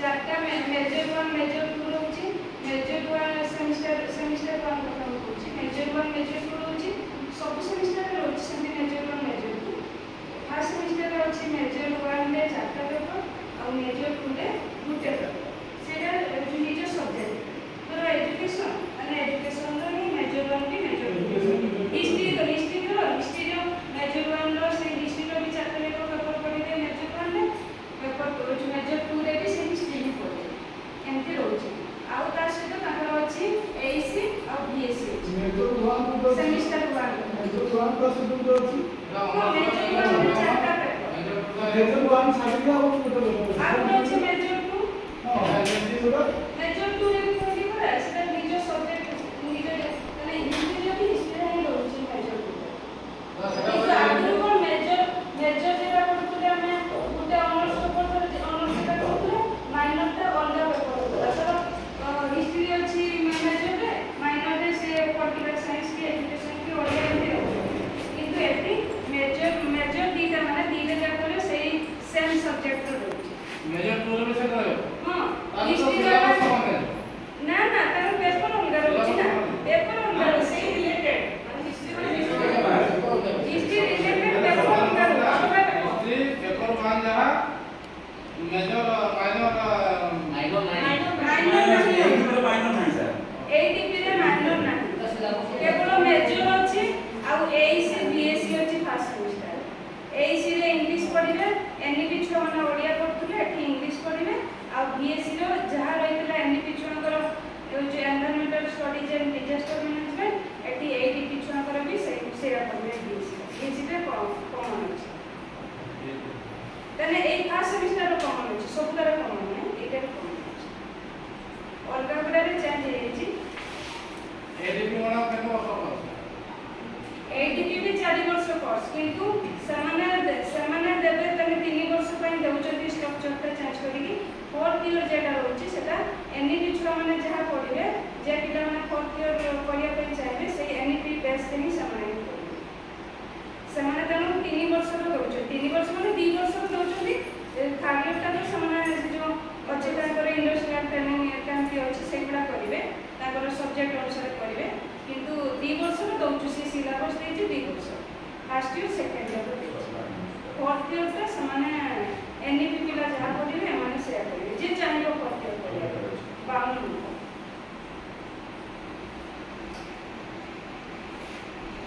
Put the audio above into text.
चार्टा major 1 major 2 रोची major 1 semester 1 कथा होची major 1 major 2 रोची सब सेमिस्टर रे रोची सेमती मेजर 1 मेजर 2 फर्स्ट सेमिस्टर रे रोची मेजर 1 रे चार्टा पेपर और मेजर 2 रे गुटे पेपर सेटा निज सब्जेक्ट तो एजुकेशन અને एजुकेशन रो ही मेजर 1 भी मेजर 2 हिस्ट्री रो मेजर 1 रो से हिस्ट्री रो भी चार्टा पेपर पढ़िले मेजर 1 रे पेपर तो मेजर 2 रे भी से हिस्ट्री भी पढ़े एमती रोची आउ ता सहित ताकर अछि एसी और बीएससी सेमिस्टर 1 मेजर 1 का शेड्यूल अछि मेजर 1 में चार्टा पेपर मेजर 1 छाडिया और टोटल आउ अछि मेजर 2 हां मेजर 2 रे कोन करे सेटा निज सब्जेक्ट निज माने हिस्ट्री रे भी हिस्ट्री रे रोची मेजर 2 तो आगु को मेजर जेरा पढुले हमें गुटे ऑनर्स पेपर ऑनर्स का पढुले माइनर ता अलगा पेपर सर हिस्ट्री अछि मेजर रे माइनर रे से पॉलिटिकल साइंस की एजुकेशन की ओरिया एमती किंतु एटी मेजर दीटा माने दीटा जाकर सेही सेम सब्जेक्ट रो मेजर 2 रे से रहे हां हिस्ट्री रे ना ना तार पेपर अलगा रोची ना पेपर अलगा रोची रिलेटेड माने हिस्ट्री रिलेटेड पेपर अलगा रोची हिस्ट्री पेपर 1 जहां मेजर माइनर माइनर नहीं सर एटीपी रे माइनर ना केवल मेजर अछि आ एसी बीएससी अछि फर्स्ट सेमिस्टर एसी रे इंग्लिश पढिबे एनईपी छो माने ओडिया पढुले एठी इंग्लिश पढिबे आ बीएससी रो जहा रहितला एनईपी छोंकर जो environmental studies and disaster management एठी एटीपी छोंकर भी सेरा पढिबे बीएससी रे कॉमन अछि तने ए फर्स्ट सेमिस्टर रो कॉमन अछि सब तरह कॉमन है एटा कॉमन अछि अलगा गुडा रे चेंज हे छी एडीपी वाला केतो वर्ष एटीपी भी 4 वर्ष कोर्स किंतु समान देबे तने 3 वर्ष पय देउचती स्ट्रक्चर ता चेंज करिकि फोर्थ ईयर जेटा रहउची सेटा एनईपी छुआ माने जहा पढिबे जे पिला माने फोर्थ ईयर करिया पय चाहबे से एनईपी बेस ते ही समान समान तनो 3 वर्ष रो दउछ 3 वर्ष माने 2 वर्ष रो दउछली थर्ड ईयर ता तो समान से जो अछि ताकर इंडस्ट्रियल ट्रेनिंग एकांती अछि सेगुडा करिवे ताकर सब्जेक्ट अनुसार करिवे किंतु 2 वर्ष रो दउछ से सिलेबस देछि 2 वर्ष फर्स्ट ईयर सेकंड ईयर रो देछि फोर्थ ईयर ता समान एनईपी पिला जहा पढिबे